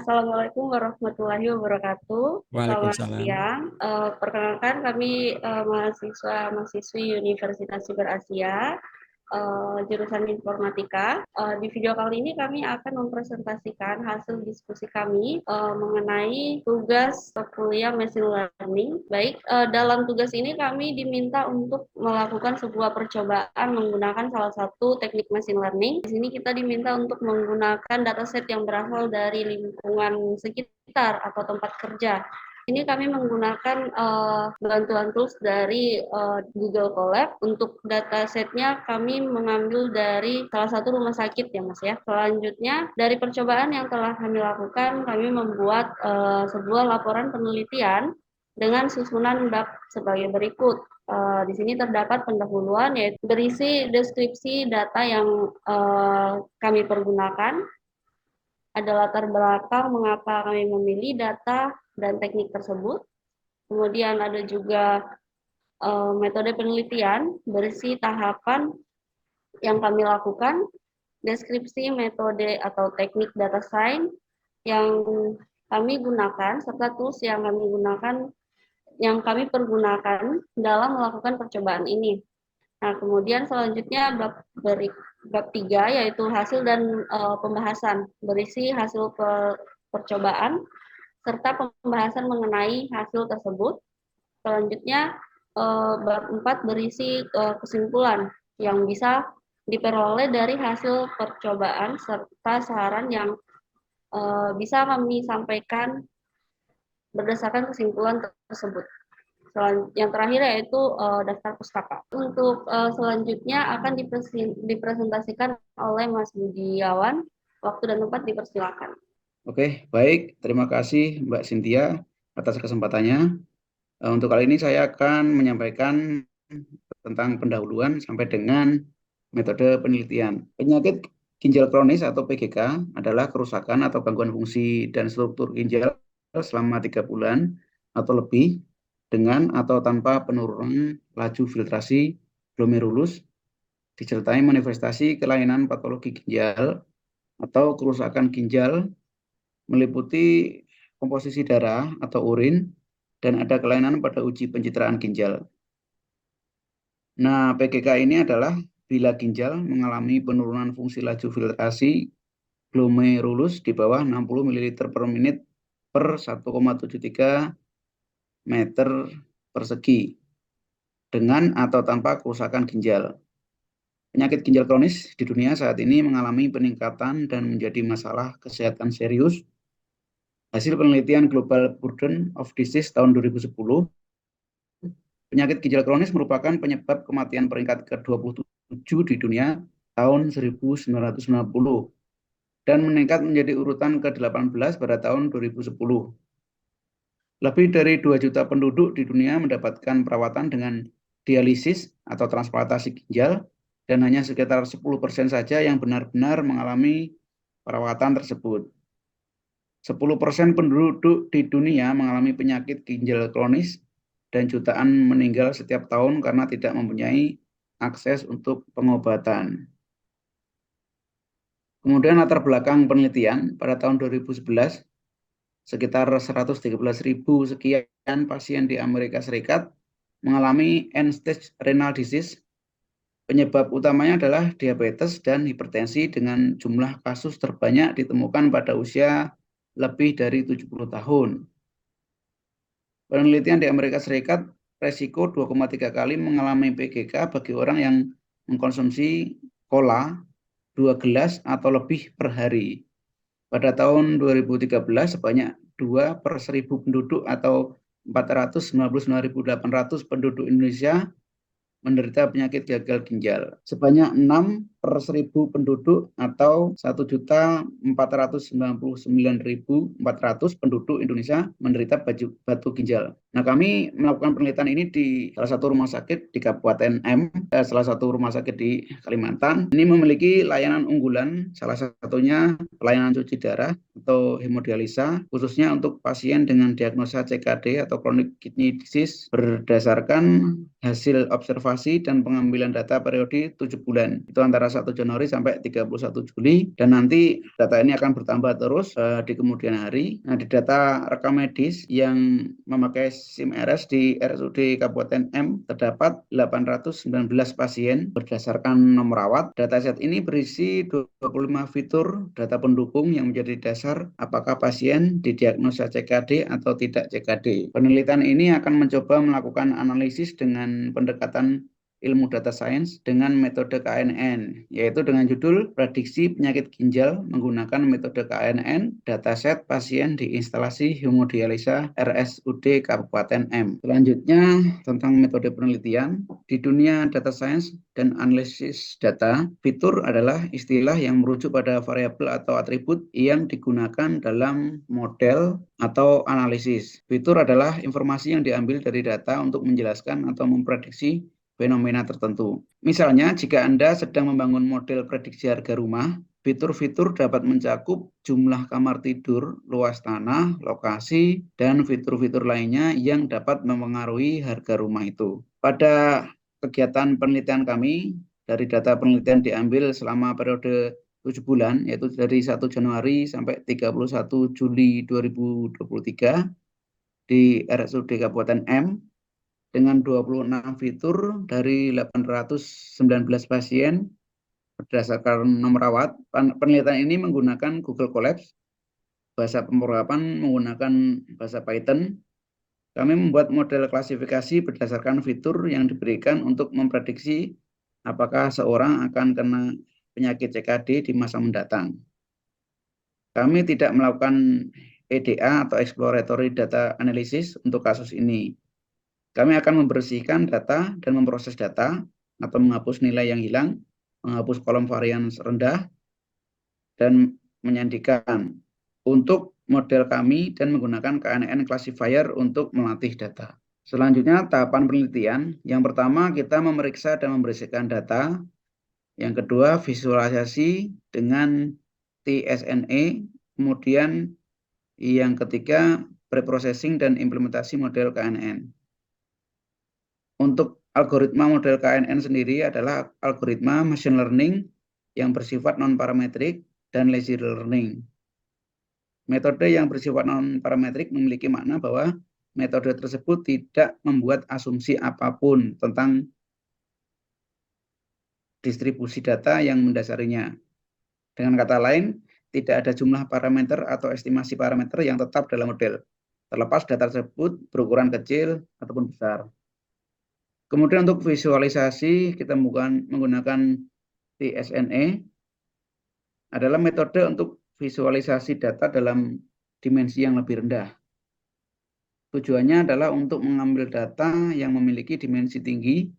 Assalamualaikum warahmatullahi wabarakatuh. Selamat Waalaikumsalam. siang. Perkenalkan kami mahasiswa-mahasiswi Universitas Siber Asia, jurusan Informatika. Di video kali ini kami akan mempresentasikan hasil diskusi kami mengenai tugas kuliah Machine Learning. Baik, dalam tugas ini kami diminta untuk melakukan sebuah percobaan menggunakan salah satu teknik Machine Learning. Di sini kita diminta untuk menggunakan dataset yang berasal dari lingkungan sekitar atau tempat kerja. Ini kami menggunakan bantuan tools dari Google Colab. Untuk datasetnya kami mengambil dari salah satu rumah sakit ya Mas ya. Selanjutnya dari percobaan yang telah kami lakukan, kami membuat sebuah laporan penelitian dengan susunan bab sebagai berikut. Di sini terdapat pendahuluan yaitu berisi deskripsi data yang kami pergunakan, ada latar belakang mengapa kami memilih data dan teknik tersebut. Kemudian ada juga metode penelitian, berisi tahapan yang kami lakukan, deskripsi metode atau teknik data science yang kami gunakan, serta tools yang kami pergunakan dalam melakukan percobaan ini. Nah, kemudian selanjutnya bab 3 yaitu hasil dan pembahasan, berisi hasil percobaan serta pembahasan mengenai hasil tersebut. Selanjutnya bab 4 berisi kesimpulan yang bisa diperoleh dari hasil percobaan serta saran yang bisa kami sampaikan berdasarkan kesimpulan tersebut. Yang terakhir yaitu daftar pustaka. Untuk selanjutnya akan dipresentasikan oleh Mas Budiawan. Waktu dan tempat dipersilakan. Oke, baik. Terima kasih Mbak Cynthia atas kesempatannya. Untuk kali ini saya akan menyampaikan tentang pendahuluan sampai dengan metode penelitian. Penyakit ginjal kronis atau PGK adalah kerusakan atau gangguan fungsi dan struktur ginjal selama 3 bulan atau lebih dengan atau tanpa penurunan laju filtrasi glomerulus disertai manifestasi kelainan patologi ginjal atau kerusakan ginjal meliputi komposisi darah atau urin dan ada kelainan pada uji pencitraan ginjal. Nah, PGK ini adalah bila ginjal mengalami penurunan fungsi laju filtrasi glomerulus di bawah 60 ml per menit per 1,73 meter persegi dengan atau tanpa kerusakan ginjal. Penyakit ginjal kronis di dunia saat ini mengalami peningkatan dan menjadi masalah kesehatan serius. Hasil penelitian Global Burden of Disease tahun 2010, penyakit ginjal kronis merupakan penyebab kematian peringkat ke-27 di dunia tahun 1990 dan meningkat menjadi urutan ke-18 pada tahun 2010. Lebih dari 2 juta penduduk di dunia mendapatkan perawatan dengan dialisis atau transplantasi ginjal dan hanya sekitar 10% saja yang benar-benar mengalami perawatan tersebut. 10% penduduk di dunia mengalami penyakit ginjal kronis dan jutaan meninggal setiap tahun karena tidak mempunyai akses untuk pengobatan. Kemudian latar belakang penelitian pada tahun 2011, sekitar 113.000 sekian pasien di Amerika Serikat mengalami end-stage renal disease. Penyebab utamanya adalah diabetes dan hipertensi dengan jumlah kasus terbanyak ditemukan pada usia lebih dari 70 tahun. Penelitian di Amerika Serikat, resiko 2,3 kali mengalami PGK bagi orang yang mengkonsumsi cola 2 gelas atau lebih per hari. Pada tahun 2013 sebanyak 2 per 1.000 penduduk atau 499.800 penduduk Indonesia menderita penyakit gagal ginjal. Sebanyak 6 per 1.000 penduduk atau 1.499.400 penduduk Indonesia menderita batu ginjal. Nah, kami melakukan penelitian ini di salah satu rumah sakit di Kabupaten salah satu rumah sakit di Kalimantan. Ini memiliki layanan unggulan, salah satunya pelayanan cuci darah atau hemodialisa, khususnya untuk pasien dengan diagnosa CKD atau chronic kidney disease berdasarkan hasil observasi dan pengambilan data periode 7 bulan. Itu antara antara 1 Januari sampai 31 Juli, dan nanti data ini akan bertambah terus di kemudian hari. Nah, di data rekam medis yang memakai SIM RS di RSUD Kabupaten M terdapat 819 pasien berdasarkan nomor rawat. Dataset ini berisi 25 fitur data pendukung yang menjadi dasar apakah pasien didiagnosa CKD atau tidak CKD. Penelitian ini akan mencoba melakukan analisis dengan pendekatan ilmu data science dengan metode KNN, yaitu dengan judul prediksi penyakit ginjal menggunakan metode KNN, dataset pasien di instalasi hemodialisa RSUD Kabupaten M. Selanjutnya tentang metode penelitian. Di dunia data science dan analisis data, fitur adalah istilah yang merujuk pada variabel atau atribut yang digunakan dalam model atau analisis. Fitur adalah informasi yang diambil dari data untuk menjelaskan atau memprediksi fenomena tertentu. Misalnya, jika Anda sedang membangun model prediksi harga rumah, fitur-fitur dapat mencakup jumlah kamar tidur, luas tanah, lokasi, dan fitur-fitur lainnya yang dapat mempengaruhi harga rumah itu. Pada kegiatan penelitian kami, dari data penelitian diambil selama periode 7 bulan, yaitu dari 1 Januari sampai 31 Juli 2023 di RSUD Kabupaten M, dengan 26 fitur dari 819 pasien berdasarkan nomor rawat. Penelitian ini menggunakan Google Colabs, bahasa pemrograman menggunakan bahasa Python. Kami membuat model klasifikasi berdasarkan fitur yang diberikan untuk memprediksi apakah seorang akan kena penyakit CKD di masa mendatang. Kami tidak melakukan EDA atau exploratory data analysis untuk kasus ini. Kami akan membersihkan data dan memproses data atau menghapus nilai yang hilang, menghapus kolom varian rendah, dan menyandikan untuk model kami dan menggunakan KNN classifier untuk melatih data. Selanjutnya tahapan penelitian. Yang pertama kita memeriksa dan membersihkan data. Yang kedua visualisasi dengan TSNE. Kemudian yang ketiga preprocessing dan implementasi model KNN. Untuk algoritma model KNN sendiri adalah algoritma machine learning yang bersifat non-parametrik dan lazy learning. Metode yang bersifat non-parametrik memiliki makna bahwa metode tersebut tidak membuat asumsi apapun tentang distribusi data yang mendasarinya. Dengan kata lain, tidak ada jumlah parameter atau estimasi parameter yang tetap dalam model, terlepas data tersebut berukuran kecil ataupun besar. Kemudian untuk visualisasi kita menggunakan TSNE adalah metode untuk visualisasi data dalam dimensi yang lebih rendah. Tujuannya adalah untuk mengambil data yang memiliki dimensi tinggi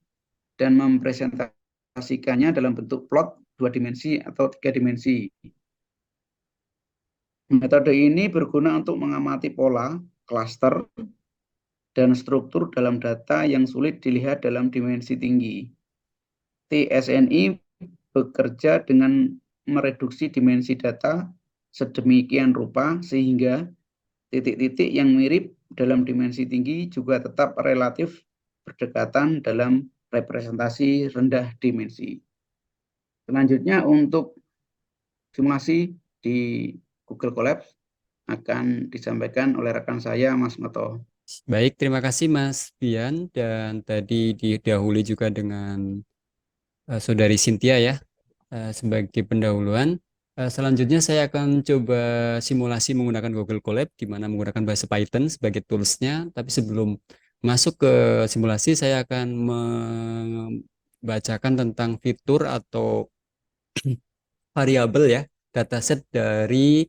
dan mempresentasikannya dalam bentuk plot 2 dimensi atau 3 dimensi. Metode ini berguna untuk mengamati pola, klaster, dan struktur dalam data yang sulit dilihat dalam dimensi tinggi. TSNI bekerja dengan mereduksi dimensi data sedemikian rupa sehingga titik-titik yang mirip dalam dimensi tinggi juga tetap relatif berdekatan dalam representasi rendah dimensi. Selanjutnya untuk simulasi di Google Colabs akan disampaikan oleh rekan saya, Mas Noto. Baik, terima kasih Mas Bian, dan tadi didahului juga dengan Saudari Cynthia ya sebagai pendahuluan. Selanjutnya saya akan coba simulasi menggunakan Google Colab di mana menggunakan bahasa Python sebagai toolsnya. Tapi sebelum masuk ke simulasi, saya akan membacakan tentang fitur atau variabel ya, dataset dari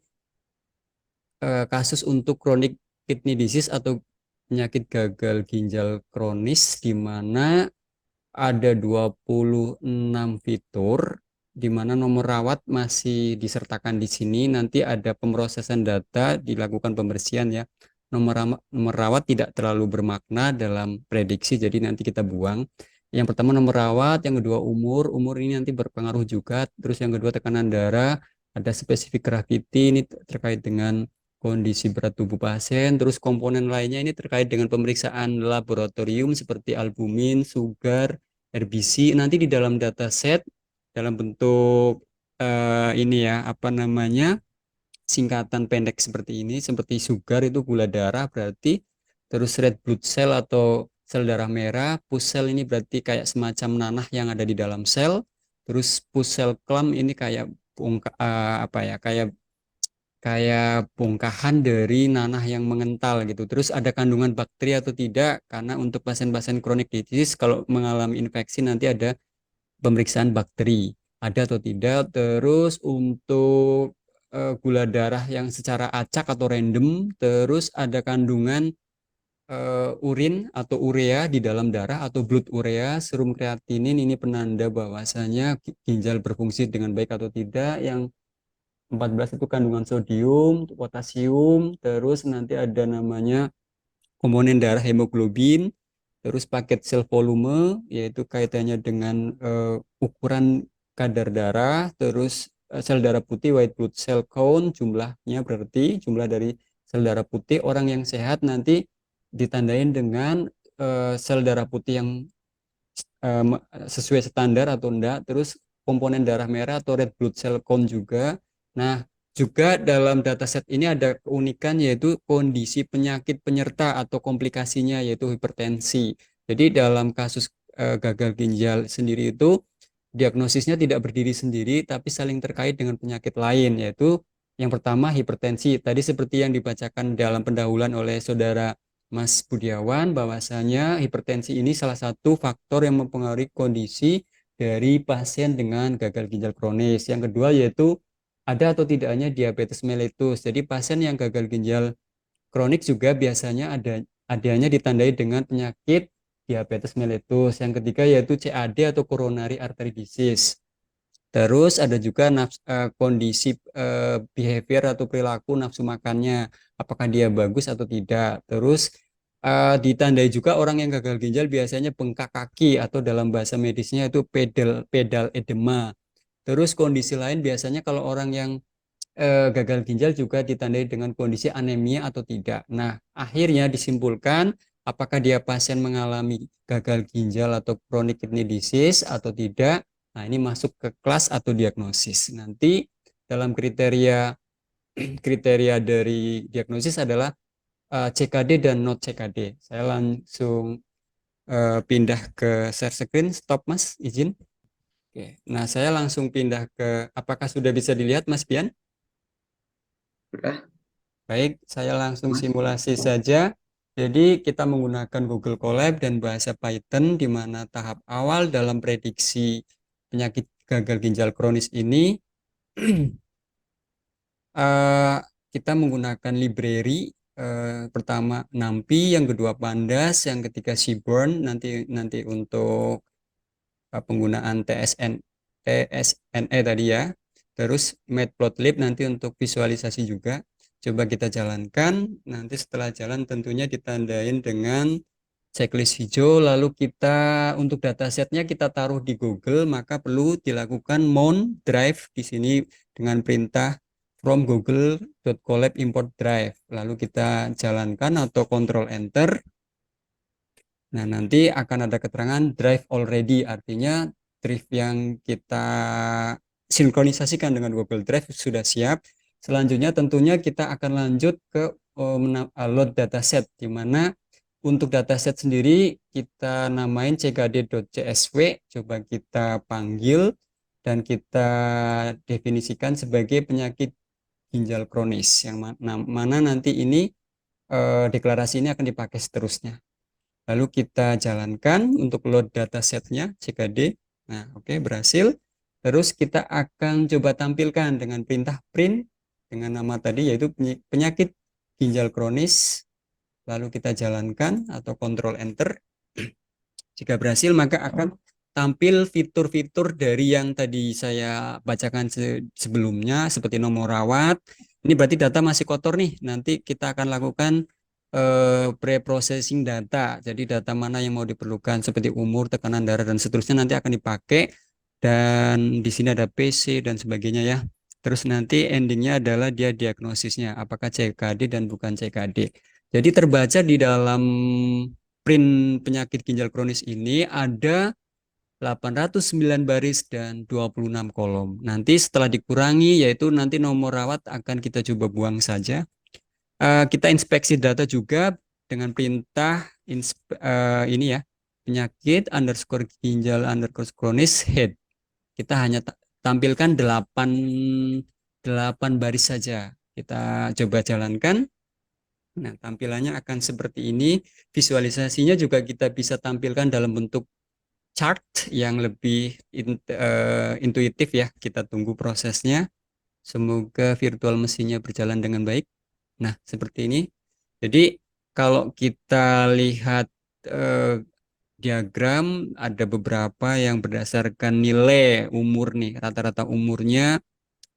kasus untuk chronic kidney disease atau penyakit gagal ginjal kronis, di mana ada 26 fitur, di mana nomor rawat masih disertakan di sini. Nanti ada pemrosesan data, dilakukan pembersihan ya. Nomor rawat tidak terlalu bermakna dalam prediksi, jadi nanti kita buang. Yang pertama nomor rawat, yang kedua umur ini nanti berpengaruh juga. Terus yang kedua tekanan darah, ada spesifik gravity, ini terkait dengan kondisi berat tubuh pasien. Terus komponen lainnya ini terkait dengan pemeriksaan laboratorium seperti albumin, sugar, RBC. Nanti di dalam dataset dalam bentuk ini ya, apa namanya, singkatan pendek seperti ini, seperti sugar itu gula darah berarti, terus red blood cell atau sel darah merah, pus cell ini berarti kayak semacam nanah yang ada di dalam sel, terus pus cell clump ini kayak apa ya, kayak kayak bongkahan dari nanah yang mengental gitu. Terus ada kandungan bakteri atau tidak? Karena untuk pasien-pasien chronic disease kalau mengalami infeksi nanti ada pemeriksaan bakteri ada atau tidak. Terus untuk gula darah yang secara acak atau random, terus ada kandungan urin atau urea di dalam darah atau blood urea, serum kreatinin ini penanda bahwasanya ginjal berfungsi dengan baik atau tidak. Yang 14 itu kandungan sodium, potasium, terus nanti ada namanya komponen darah hemoglobin, terus paket sel volume yaitu kaitannya dengan ukuran kadar darah, terus sel darah putih white blood cell count jumlahnya berarti jumlah dari sel darah putih orang yang sehat nanti ditandain dengan sel darah putih yang sesuai standar atau enggak, terus komponen darah merah atau red blood cell count juga. Nah, juga dalam dataset ini ada keunikan yaitu kondisi penyakit penyerta atau komplikasinya yaitu hipertensi. Jadi dalam kasus gagal ginjal sendiri itu diagnosisnya tidak berdiri sendiri tapi saling terkait dengan penyakit lain yaitu yang pertama hipertensi. Tadi seperti yang dibacakan dalam pendahuluan oleh saudara Mas Budiawan bahwasanya hipertensi ini salah satu faktor yang mempengaruhi kondisi dari pasien dengan gagal ginjal kronis. Yang kedua yaitu ada atau tidaknya diabetes mellitus. Jadi pasien yang gagal ginjal kronik juga biasanya adanya ditandai dengan penyakit diabetes mellitus. Yang ketiga yaitu CAD atau coronary artery disease. Terus ada juga kondisi behavior atau perilaku nafsu makannya, apakah dia bagus atau tidak. Terus ditandai juga orang yang gagal ginjal biasanya bengkak kaki atau dalam bahasa medisnya itu pedal edema. Terus kondisi lain biasanya kalau orang yang gagal ginjal juga ditandai dengan kondisi anemia atau tidak. Nah, akhirnya disimpulkan apakah dia pasien mengalami gagal ginjal atau chronic kidney disease atau tidak. Nah, ini masuk ke kelas atau diagnosis. Nanti dalam kriteria kriteria dari diagnosis adalah CKD dan not CKD. Saya langsung pindah ke share screen. Stop, Mas, izin. Oke. Nah, saya langsung pindah ke apakah sudah bisa dilihat, Mas Pian? Sudah, Baik, saya langsung Mas. simulasi saja. Jadi kita menggunakan Google Colab dan bahasa Python di mana tahap awal dalam prediksi penyakit gagal ginjal kronis ini eh, kita menggunakan library pertama NumPy, yang kedua Pandas, yang ketiga Seaborn, nanti untuk penggunaan TSNE tadi ya. Terus Matplotlib nanti untuk visualisasi juga. Coba kita jalankan. Nanti setelah jalan tentunya ditandain dengan checklist hijau. Lalu kita untuk datasetnya kita taruh di Google, maka perlu dilakukan mount drive di sini dengan perintah from google.colab import drive. Lalu kita jalankan atau control enter. Nah, nanti akan ada keterangan drive already, artinya drive yang kita sinkronisasikan dengan Google Drive sudah siap. Selanjutnya tentunya kita akan lanjut ke load dataset, di mana untuk dataset sendiri kita namain ckd.csv, coba kita panggil dan kita definisikan sebagai penyakit ginjal kronis, yang mana nanti ini deklarasi ini akan dipakai seterusnya. Lalu kita jalankan untuk load datasetnya CKD. Nah, oke, berhasil. Terus kita akan coba tampilkan dengan perintah print dengan nama tadi yaitu penyakit ginjal kronis. Lalu kita jalankan atau control enter. Jika berhasil maka akan tampil fitur-fitur dari yang tadi saya bacakan sebelumnya seperti nomor rawat. Ini berarti data masih kotor nih. Nanti kita akan lakukan pre-processing data. Jadi data mana yang mau diperlukan seperti umur, tekanan darah dan seterusnya nanti akan dipakai. Dan di sini ada PC dan sebagainya ya. Terus nanti endingnya adalah dia diagnosisnya apakah CKD dan bukan CKD. Jadi terbaca di dalam print penyakit ginjal kronis ini ada 809 baris dan 26 kolom. Nanti setelah dikurangi, yaitu nanti nomor rawat akan kita coba buang saja. Kita inspeksi data juga dengan perintah ini ya, penyakit underscore ginjal underscore kronis head. Kita hanya tampilkan 8 baris saja. Kita coba jalankan. Nah, tampilannya akan seperti ini. Visualisasinya juga kita bisa tampilkan dalam bentuk chart yang lebih intuitif ya. Kita tunggu prosesnya. Semoga virtual mesinnya berjalan dengan baik. Nah, seperti ini. Jadi, kalau kita lihat eh, diagram, ada beberapa yang berdasarkan nilai umur nih. Rata-rata umurnya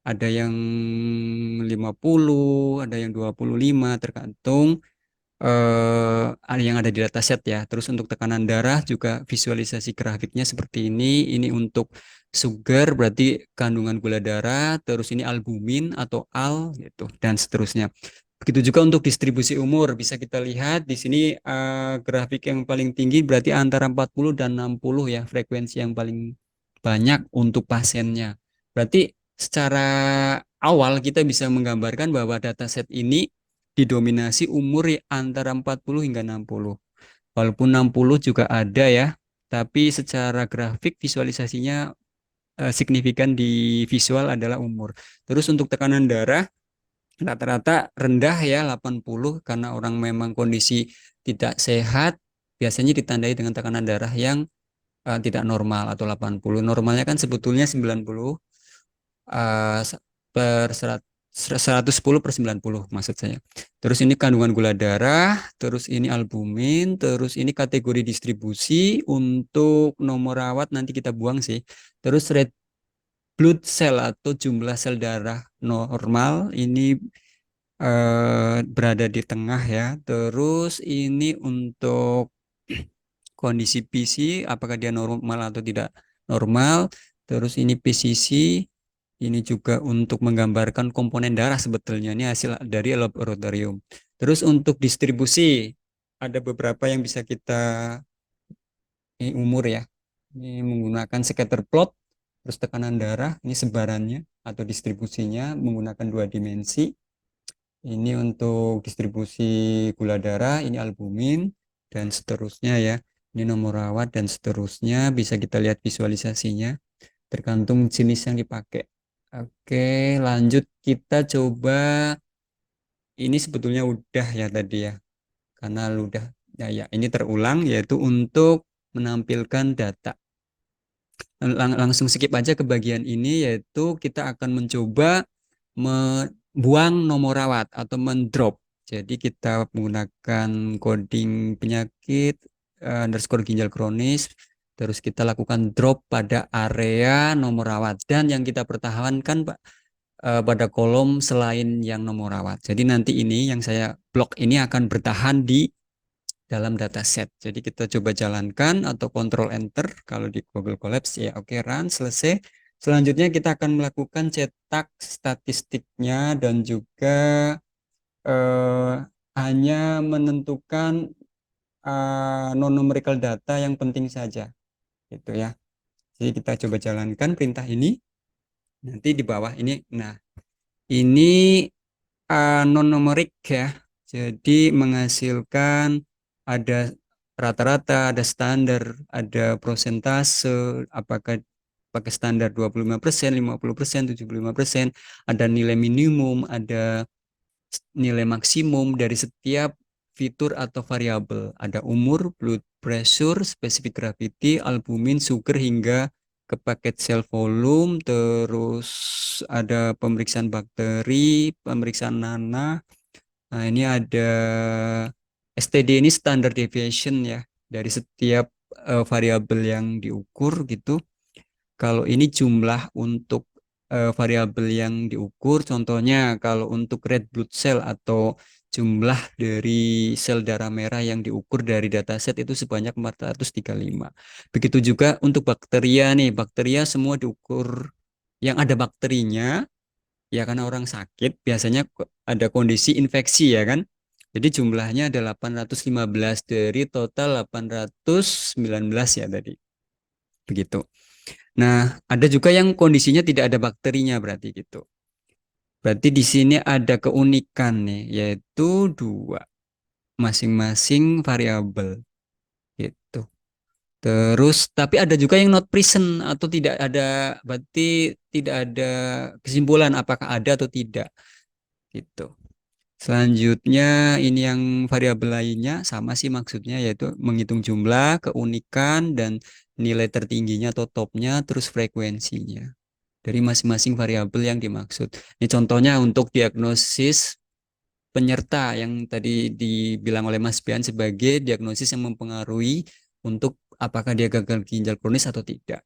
ada yang 50, ada yang 25, tergantung yang ada di dataset ya. Terus untuk tekanan darah juga visualisasi grafiknya seperti ini. Ini untuk sugar berarti kandungan gula darah, terus ini albumin atau al gitu dan seterusnya. Begitu juga untuk distribusi umur, bisa kita lihat di sini grafik yang paling tinggi berarti antara 40 dan 60 ya, frekuensi yang paling banyak untuk pasiennya. Berarti secara awal kita bisa menggambarkan bahwa dataset ini didominasi umur antara 40 hingga 60. Walaupun 60 juga ada ya, tapi secara grafik visualisasinya signifikan di visual adalah umur. Terus untuk tekanan darah rata-rata rendah ya 80 karena orang memang kondisi tidak sehat biasanya ditandai dengan tekanan darah yang tidak normal atau 80. Normalnya kan sebetulnya 90 eh, per 110 per 90 maksud saya. Terus ini kandungan gula darah, terus ini albumin, terus ini kategori distribusi untuk nomor rawat nanti kita buang sih. Terus red blood cell atau jumlah sel darah normal ini berada di tengah ya. Terus ini untuk kondisi PC, apakah dia normal atau tidak normal. Terus ini PCC, ini juga untuk menggambarkan komponen darah sebetulnya. Ini hasil dari laboratorium. Terus untuk distribusi, ada beberapa yang bisa kita, ini umur ya. Ini menggunakan scatter plot, terus tekanan darah, ini sebarannya atau distribusinya menggunakan 2 dimensi. Ini untuk distribusi gula darah, ini albumin, dan seterusnya ya. Ini nomor rawat dan seterusnya. Bisa kita lihat visualisasinya, tergantung jenis yang dipakai. Oke, lanjut kita coba. Ini sebetulnya udah ya tadi ya, karena udah ya ini terulang yaitu untuk menampilkan data. Langsung skip aja ke bagian ini yaitu kita akan mencoba membuang nomor rawat atau mendrop. Jadi kita menggunakan coding penyakit underscore ginjal kronis. Terus kita lakukan drop pada area nomor rawat dan yang kita pertahankan Pak pada kolom selain yang nomor rawat. Jadi nanti ini yang saya blok ini akan bertahan di dalam dataset. Jadi kita coba jalankan atau Control Enter kalau di Google Collapse ya. Oke, run selesai. Selanjutnya kita akan melakukan cetak statistiknya dan juga eh, hanya menentukan non-numerical data yang penting saja, gitu ya. Jadi kita coba jalankan perintah ini. Nanti di bawah ini, nah ini non-numerik ya. Jadi menghasilkan ada rata-rata, ada standar, ada prosentase, apakah pakai standar 25%, 50%, 75%, ada nilai minimum, ada nilai maksimum dari setiap fitur atau variabel. Ada umur, blood pressure, specific gravity, albumin, sugar hingga ke paket cell volume, terus ada pemeriksaan bakteri, pemeriksaan nanah. Nah, ini ada STD ini standard deviation ya dari setiap variabel yang diukur gitu. Kalau ini jumlah untuk variabel yang diukur, contohnya kalau untuk red blood cell atau jumlah dari sel darah merah yang diukur dari dataset itu sebanyak 435. Begitu juga untuk bakteria nih, bakteria semua diukur yang ada bakterinya, ya karena orang sakit biasanya ada kondisi infeksi ya kan. Jadi jumlahnya ada 815 dari total 819 ya tadi. begitu. Nah, ada juga yang kondisinya tidak ada bakterinya berarti gitu. Berarti di sini ada keunikan nih, yaitu dua masing-masing variabel gitu. Terus, tapi ada juga yang not present atau tidak ada, berarti tidak ada kesimpulan apakah ada atau tidak gitu. Selanjutnya ini yang variabel lainnya sama sih maksudnya, yaitu menghitung jumlah, keunikan, dan nilai tertingginya atau topnya, terus frekuensinya dari masing-masing variabel yang dimaksud. Ini contohnya untuk diagnosis penyerta yang tadi dibilang oleh Mas Bian sebagai diagnosis yang mempengaruhi untuk apakah dia gagal ginjal kronis atau tidak.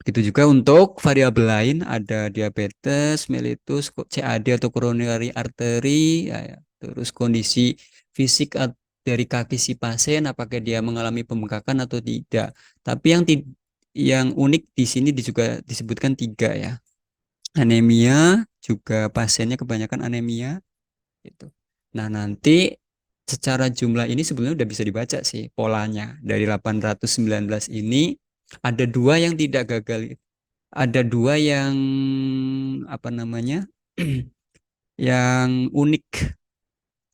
Begitu juga untuk variabel lain ada diabetes, mellitus, CAD atau coronary artery, ya, terus kondisi fisik dari kaki si pasien apakah dia mengalami pembengkakan atau tidak. Tapi yang unik di sini juga disebutkan 3 ya. Anemia, juga pasiennya kebanyakan anemia gitu. Nah, nanti secara jumlah ini sebenarnya udah bisa dibaca sih polanya. Dari 819 ini ada 2 yang tidak gagal, ada 2 yang apa namanya yang unik,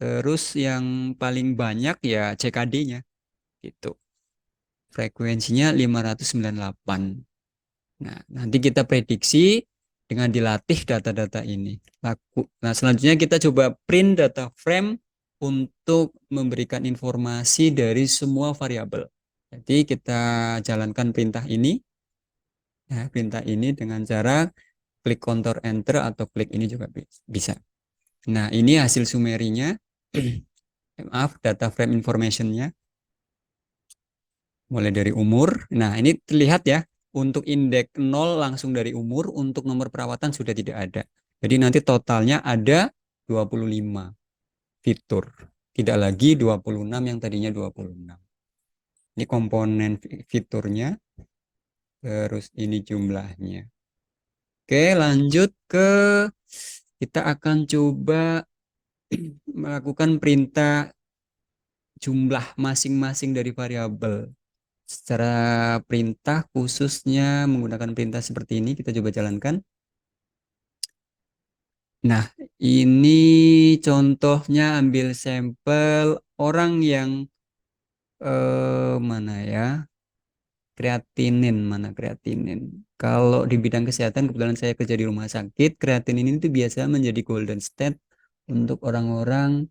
terus yang paling banyak ya CKD-nya gitu, frekuensinya 598. Nah, nanti kita prediksi dengan dilatih data-data ini. Nah, selanjutnya kita coba print data frame untuk memberikan informasi dari semua variabel. Jadi kita jalankan perintah ini. Nah, perintah ini dengan cara klik Ctrl Enter atau klik ini juga bisa. Nah, ini hasil sumerinya. Maaf, data frame information-nya. Mulai dari umur. Nah, ini terlihat ya. Untuk indeks 0 langsung dari umur, untuk nomor perawatan sudah tidak ada. Jadi nanti totalnya ada 25 fitur. Tidak lagi 26 yang tadinya 26. Ini komponen fiturnya. Terus ini jumlahnya. Oke, lanjut ke kita akan coba melakukan perintah jumlah masing-masing dari variabel. Secara perintah khususnya menggunakan perintah seperti ini kita coba jalankan. Nah, ini contohnya ambil sampel orang yang mana ya? Kreatinin, mana kreatinin? Kalau di bidang kesehatan kebetulan saya kerja di rumah sakit, kreatinin itu biasa menjadi golden state untuk orang-orang.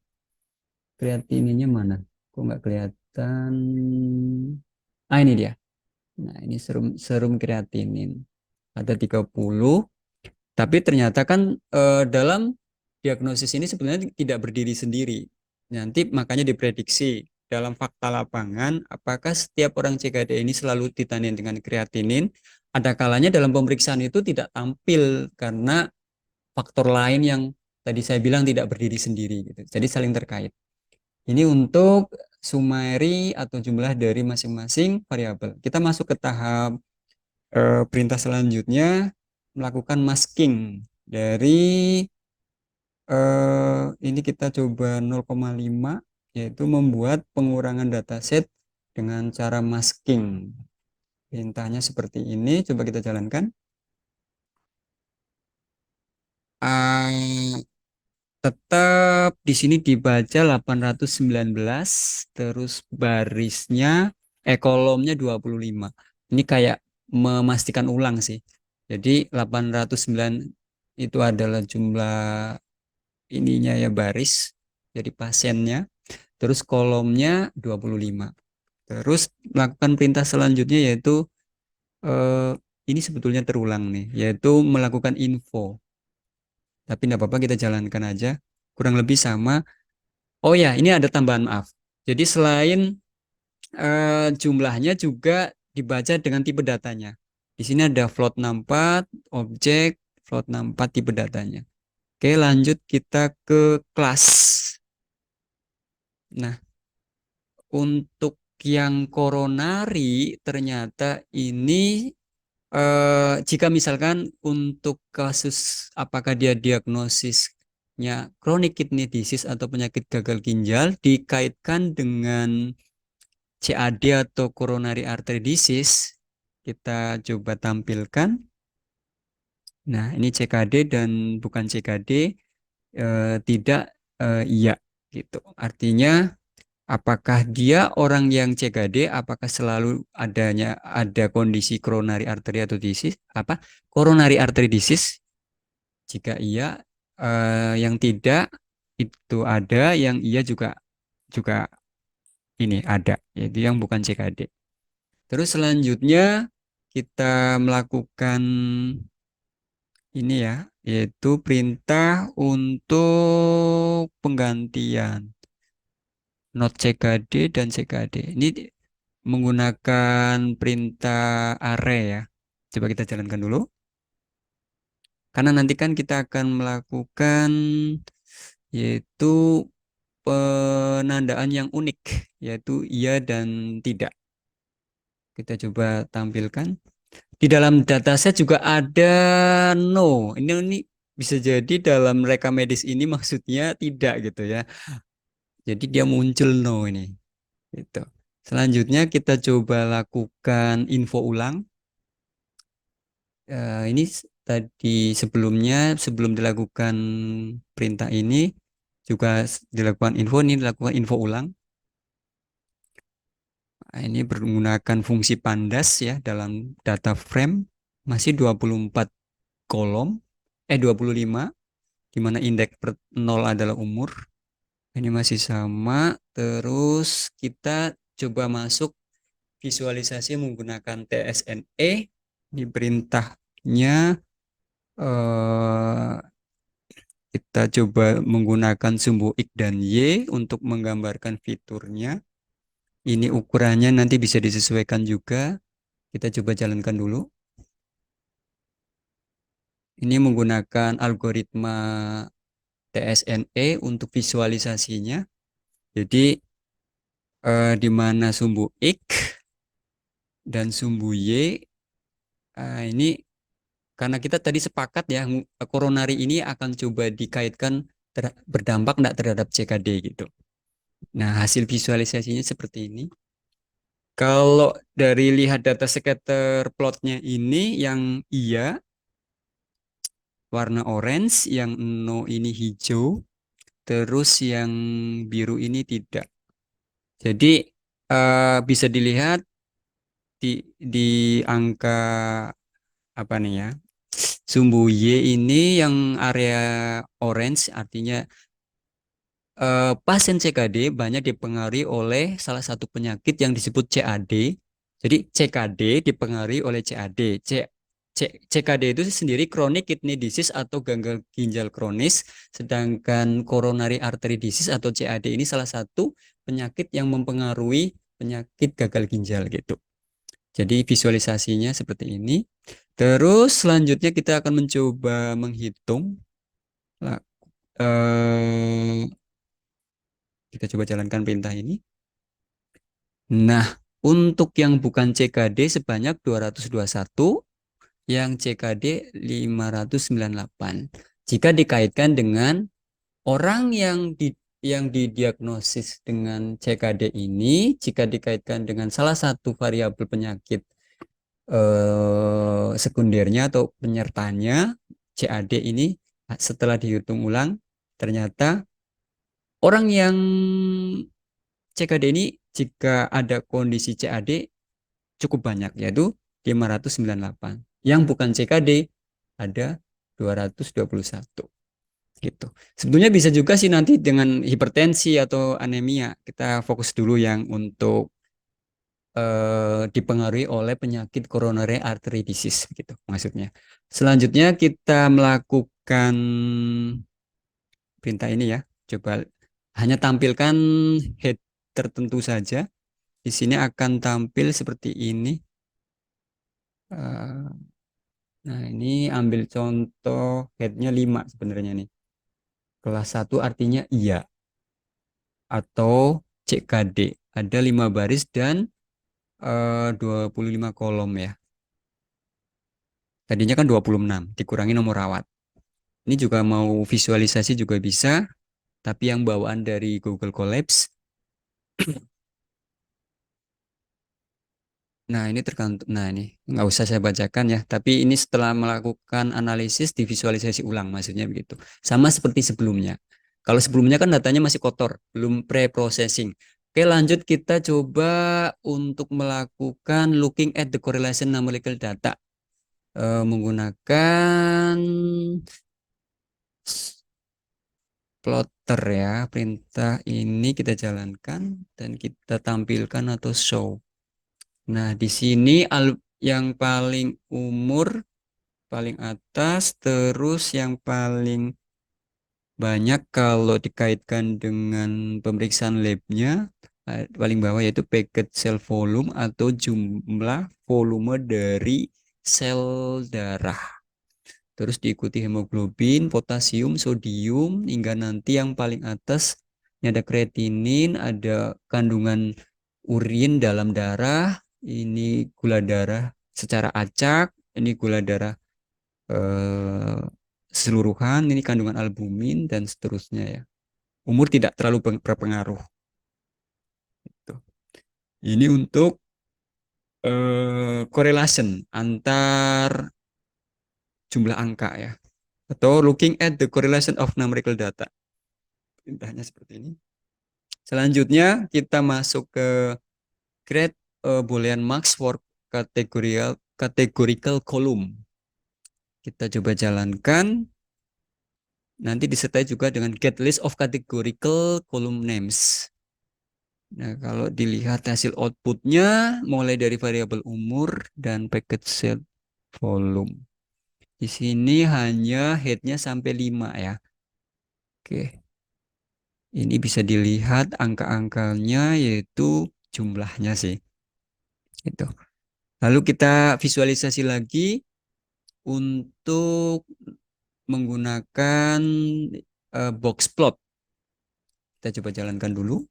Kreatininnya mana? Kok nggak kelihatan? Ah, ini dia. Nah, ini serum kreatinin. Ada 30, tapi ternyata kan dalam diagnosis ini sebenarnya tidak berdiri sendiri. Nanti makanya diprediksi dalam fakta lapangan, apakah setiap orang CKD ini selalu ditandai dengan kreatinin? Ada kalanya dalam pemeriksaan itu tidak tampil karena faktor lain yang tadi saya bilang tidak berdiri sendiri gitu. Jadi saling terkait. Ini untuk summary atau jumlah dari masing-masing variabel. Kita masuk ke tahap perintah selanjutnya, melakukan masking dari ini kita coba 0,5, yaitu membuat pengurangan dataset dengan cara masking. Perintahnya seperti ini, coba kita jalankan. Tetap di sini dibaca 819, terus barisnya kolomnya 25. Ini kayak memastikan ulang sih. Jadi 809 itu adalah jumlah ininya ya, baris jadi pasiennya, terus kolomnya 25. Terus melakukan perintah selanjutnya yaitu eh, ini sebetulnya terulang nih, yaitu melakukan info. Tapi tidak apa-apa, kita jalankan aja. Kurang lebih sama. Oh ya, ini ada tambahan, maaf. Jadi selain jumlahnya juga dibaca dengan tipe datanya. Di sini ada float 64, objek, float 64 tipe datanya. Oke, lanjut kita ke kelas. Nah, untuk yang koronari ternyata ini jika misalkan untuk kasus apakah dia diagnosisnya chronic kidney disease atau penyakit gagal ginjal dikaitkan dengan CAD atau coronary artery disease, kita coba tampilkan. Nah, ini CKD dan bukan CKD, tidak iya gitu. Artinya apakah dia orang yang CKD, apakah selalu ada kondisi coronary artery atau disease, coronary artery disease? Jika iya, yang tidak itu ada, yang iya juga juga ini ada, yaitu yang bukan CKD. Terus selanjutnya kita melakukan ini ya, yaitu perintah untuk penggantian not CKD dan CKD. Ini menggunakan perintah array ya. Coba kita jalankan dulu. Karena nanti kan kita akan melakukan yaitu penandaan yang unik, yaitu iya dan tidak. Kita coba tampilkan. Di dalam dataset juga ada no. Ini bisa jadi dalam reka medis ini maksudnya tidak gitu ya. Jadi dia muncul no ini. Gitu. Selanjutnya kita coba lakukan info ulang. Ini tadi sebelum dilakukan perintah ini juga dilakukan info, ini dilakukan info ulang. Nah, ini menggunakan fungsi pandas ya dalam data frame masih 24 kolom 25 di mana indeks per 0 adalah umur. Ini masih sama. Terus kita coba masuk visualisasi menggunakan TSNE. Di perintahnya kita coba menggunakan sumbu X dan Y untuk menggambarkan fiturnya. Ini ukurannya nanti bisa disesuaikan juga. Kita coba jalankan dulu. Ini menggunakan algoritma TSNE untuk visualisasinya. Jadi di mana sumbu X dan sumbu Y ini karena kita tadi sepakat ya koronari ini akan coba dikaitkan berdampak enggak terhadap CKD gitu. Nah, hasil visualisasinya seperti ini. Kalau dari lihat data scatter plotnya ini yang iya warna orange, yang no ini hijau, terus yang biru ini tidak. Jadi bisa dilihat di angka apa nih ya? Sumbu Y ini yang area orange artinya pasien CKD banyak dipengaruhi oleh salah satu penyakit yang disebut CAD. Jadi CKD dipengaruhi oleh CAD. CKD itu sendiri chronic kidney disease atau gagal ginjal kronis, sedangkan coronary artery disease atau CAD ini salah satu penyakit yang mempengaruhi penyakit gagal ginjal gitu. Jadi visualisasinya seperti ini. Terus selanjutnya kita akan mencoba menghitung. Kita coba jalankan perintah ini. Nah, untuk yang bukan CKD sebanyak 221, yang CKD 598. Jika dikaitkan dengan orang yang didiagnosis dengan CKD ini, jika dikaitkan dengan salah satu variabel penyakit sekundernya atau penyertanya CAD ini setelah dihitung ulang ternyata orang yang CKD ini jika ada kondisi CAD cukup banyak yaitu 598. Yang bukan CKD ada 221 gitu. Sebetulnya bisa juga sih nanti dengan hipertensi atau anemia. Kita fokus dulu yang untuk dipengaruhi oleh penyakit coronary artery disease gitu maksudnya. Selanjutnya kita melakukan perintah ini ya. Coba hanya tampilkan head tertentu saja. Di sini akan tampil seperti ini. Nah, ini ambil contoh headnya 5 sebenarnya nih. Kelas 1 artinya iya atau CKD. Ada 5 baris dan 25 kolom ya. Tadinya kan 26, dikurangi nomor rawat. Ini juga mau visualisasi juga bisa, tapi yang bawaan dari Google Collapse. Nah, ini tergantung. Nah, ini nggak usah saya bacakan ya. Tapi ini setelah melakukan analisis divisualisasi ulang, maksudnya begitu. Sama seperti sebelumnya. Kalau sebelumnya kan datanya masih kotor, belum pre-processing. Oke, lanjut kita coba untuk melakukan looking at the correlation numerical data menggunakan plotter ya. Perintah ini kita jalankan dan kita tampilkan atau show. Nah, di sini yang paling umur paling atas, terus yang paling banyak kalau dikaitkan dengan pemeriksaan labnya, paling bawah yaitu packet cell volume atau jumlah volume dari sel darah. Terus diikuti hemoglobin, potasium, sodium, hingga nanti yang paling atas ini ada kreatinin, ada kandungan urin dalam darah, ini gula darah secara acak, ini gula darah eh, keseluruhan, ini kandungan albumin dan seterusnya ya. Umur tidak terlalu berpengaruh. Gitu. Ini untuk correlation antar jumlah angka ya. Atau looking at the correlation of numerical data. Perintahnya seperti ini. Selanjutnya kita masuk ke create Boolean marks for categorical column. Kita coba jalankan. Nanti disertai juga dengan get list of categorical column names. Nah, kalau dilihat hasil outputnya mulai dari variabel umur dan packet set volume. Di sini hanya headnya sampai 5 ya. Oke. Ini bisa dilihat angka-angkanya yaitu jumlahnya sih. Itu. Lalu kita visualisasi lagi untuk menggunakan box plot. Kita coba jalankan dulu.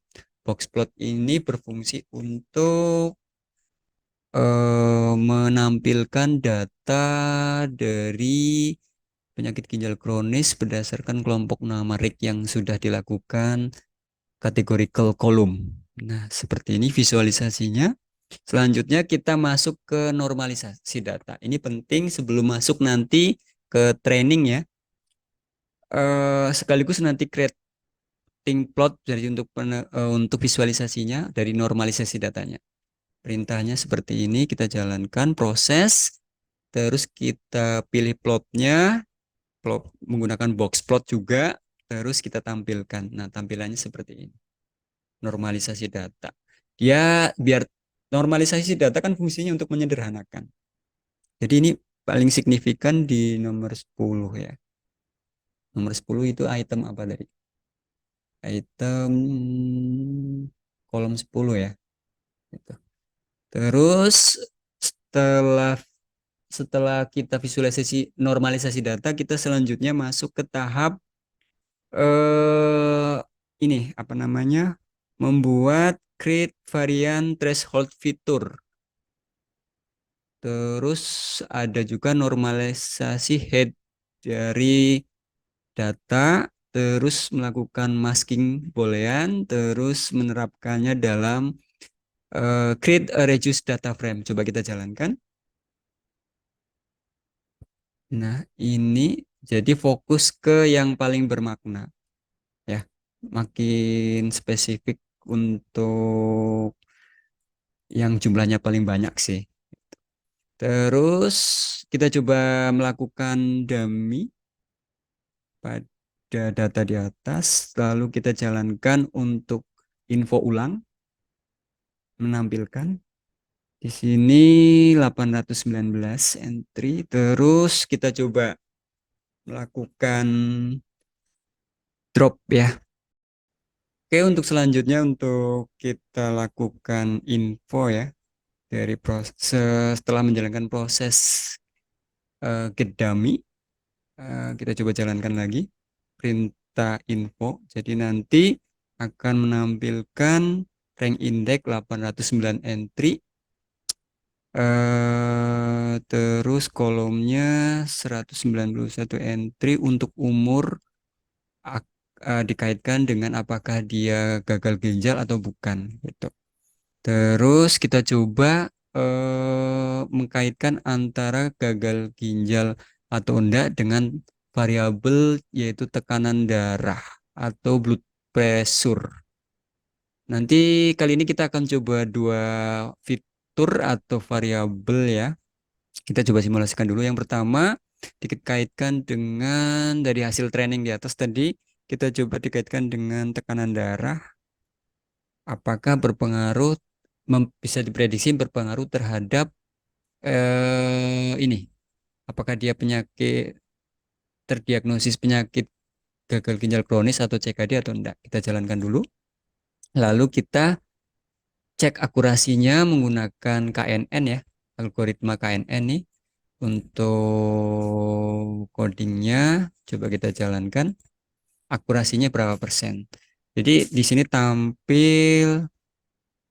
Box plot ini berfungsi untuk menampilkan data dari penyakit ginjal kronis berdasarkan kelompok numerik yang sudah dilakukan categorical column. Nah, seperti ini visualisasinya. Selanjutnya kita masuk ke normalisasi data. Ini penting sebelum masuk nanti ke training ya. Sekaligus nanti creating plot dari untuk visualisasinya dari normalisasi datanya. Perintahnya seperti ini, kita jalankan proses, terus kita pilih plotnya, plot menggunakan box plot juga, terus kita tampilkan. Nah, tampilannya seperti ini. Normalisasi data. Dia biar normalisasi data kan fungsinya untuk menyederhanakan. Jadi ini paling signifikan di nomor 10 ya. Nomor 10 itu item apa tadi? Item kolom 10 ya. Gitu. Terus setelah setelah kita visualisasi normalisasi data, kita selanjutnya masuk ke tahap eh ini apa namanya? Membuat create variant threshold fitur. Terus ada juga normalisasi head dari data, terus melakukan masking boolean, terus menerapkannya dalam create a reduced data frame. Coba kita jalankan. Nah, ini jadi fokus ke yang paling bermakna ya. Makin spesifik untuk yang jumlahnya paling banyak sih. Terus kita coba melakukan dummy pada data di atas, lalu kita jalankan untuk info ulang, menampilkan. Di sini 819 entry, terus kita coba melakukan drop ya. Oke, untuk selanjutnya untuk kita lakukan info ya dari proses setelah menjalankan proses get dummy, kita coba jalankan lagi perintah info. Jadi nanti akan menampilkan rank index 809 entry, terus kolomnya 191 entry untuk umur dikaitkan dengan apakah dia gagal ginjal atau bukan gitu. Terus kita coba mengkaitkan antara gagal ginjal atau enggak dengan variabel yaitu tekanan darah atau blood pressure. Nanti kali ini kita akan coba dua fitur atau variabel ya. Kita coba simulasikan dulu. Yang pertama dikaitkan dengan dari hasil training di atas tadi, kita coba dikaitkan dengan tekanan darah. Apakah berpengaruh, bisa diprediksi berpengaruh terhadap ini? Apakah dia terdiagnosis penyakit gagal ginjal kronis atau CKD atau enggak? Kita jalankan dulu. Lalu kita cek akurasinya menggunakan KNN ya, algoritma KNN nih. Untuk codingnya coba kita jalankan. Akurasinya berapa persen? Jadi di sini tampil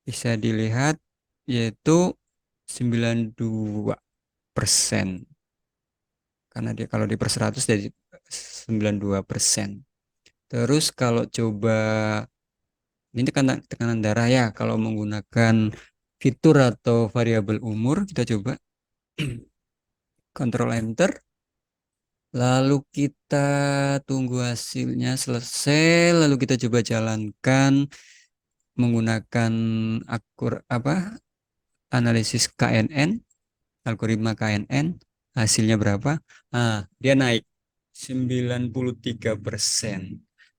bisa dilihat yaitu 92%. Karena dia kalau di per 100 jadi 92%. Terus kalau coba ini tekanan darah ya, kalau menggunakan fitur atau variabel umur kita coba Ctrl Enter. Lalu kita tunggu hasilnya selesai, lalu kita coba jalankan menggunakan analisis KNN, algoritma KNN, hasilnya berapa? Dia naik 93%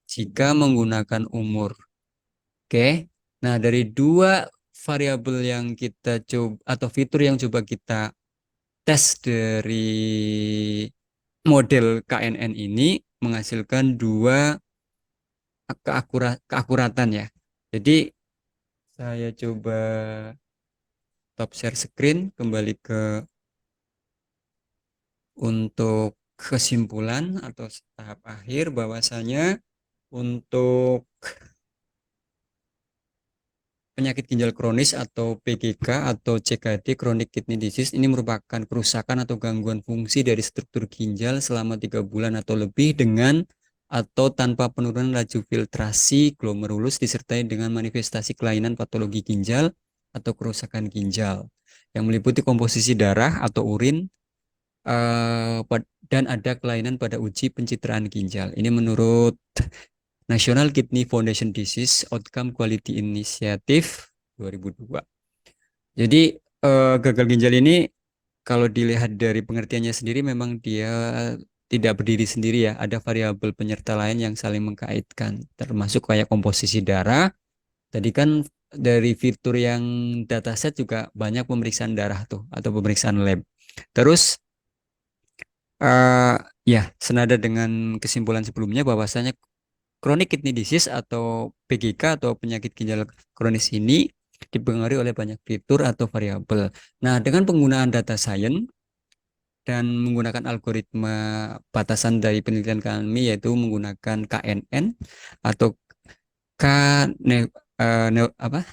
jika menggunakan umur. Oke. Nah, dari dua variabel yang kita coba atau fitur yang coba kita tes dari model KNN ini menghasilkan dua keakuratan ya. Jadi saya coba top share screen kembali ke untuk kesimpulan atau tahap akhir bahwasanya untuk penyakit ginjal kronis atau PGK atau CKD chronic kidney disease ini merupakan kerusakan atau gangguan fungsi dari struktur ginjal selama 3 bulan atau lebih dengan atau tanpa penurunan laju filtrasi glomerulus disertai dengan manifestasi kelainan patologi ginjal atau kerusakan ginjal yang meliputi komposisi darah atau urin dan ada kelainan pada uji pencitraan ginjal. Ini menurut National Kidney Foundation Disease Outcome Quality Initiative 2002. Jadi gagal ginjal ini kalau dilihat dari pengertiannya sendiri memang dia tidak berdiri sendiri ya. Ada variabel penyerta lain yang saling mengkaitkan, termasuk kayak komposisi darah. Tadi kan dari fitur yang dataset juga banyak pemeriksaan darah tuh atau pemeriksaan lab. Terus ya senada dengan kesimpulan sebelumnya bahwasanya chronic kidney disease atau PGK atau penyakit ginjal kronis ini dipengaruhi oleh banyak fitur atau variabel. Nah, dengan penggunaan data science dan menggunakan algoritma batasan dari penelitian kami yaitu menggunakan KNN atau K ne, apa?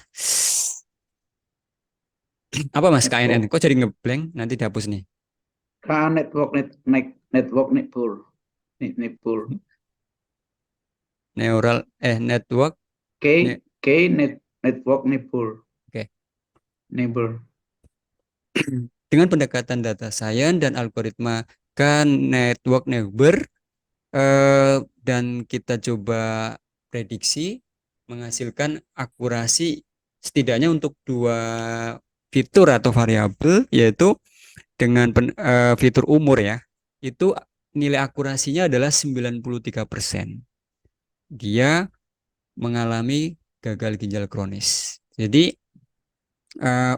Apa Mas KNN? Kok jadi ngeblank? Nanti dihapus nih. Network Neural network network neighbor. Oke. Neighbor. Dengan pendekatan data science dan algoritma network neighbor dan kita coba prediksi menghasilkan akurasi setidaknya untuk dua fitur atau variabel yaitu dengan fitur umur ya. Itu nilai akurasinya adalah 93%. Dia mengalami gagal ginjal kronis. Jadi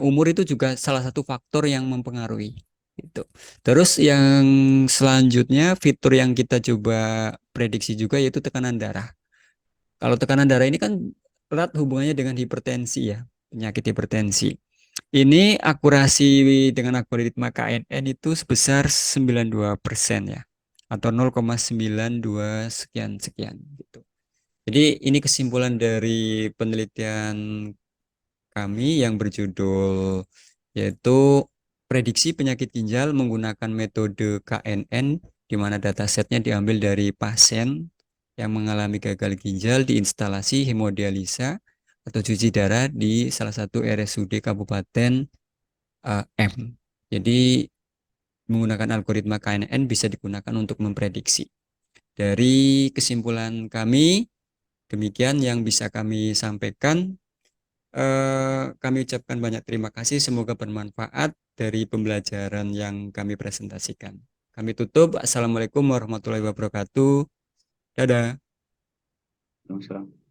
umur itu juga salah satu faktor yang mempengaruhi. Gitu. Terus yang selanjutnya fitur yang kita coba prediksi juga yaitu tekanan darah. Kalau tekanan darah ini kan erat hubungannya dengan hipertensi ya, penyakit hipertensi. Ini akurasi dengan algoritma KNN itu sebesar 92% ya, atau 0,92 sekian gitu. Jadi ini kesimpulan dari penelitian kami yang berjudul yaitu prediksi penyakit ginjal menggunakan metode KNN di mana datasetnya diambil dari pasien yang mengalami gagal ginjal di instalasi hemodialisa atau cuci darah di salah satu RSUD Kabupaten M. Jadi menggunakan algoritma KNN bisa digunakan untuk memprediksi. Dari kesimpulan kami, demikian yang bisa kami sampaikan. Kami ucapkan banyak terima kasih. Semoga bermanfaat dari pembelajaran yang kami presentasikan. Kami tutup. Assalamualaikum warahmatullahi wabarakatuh. Dadah. Waalaikumsalam.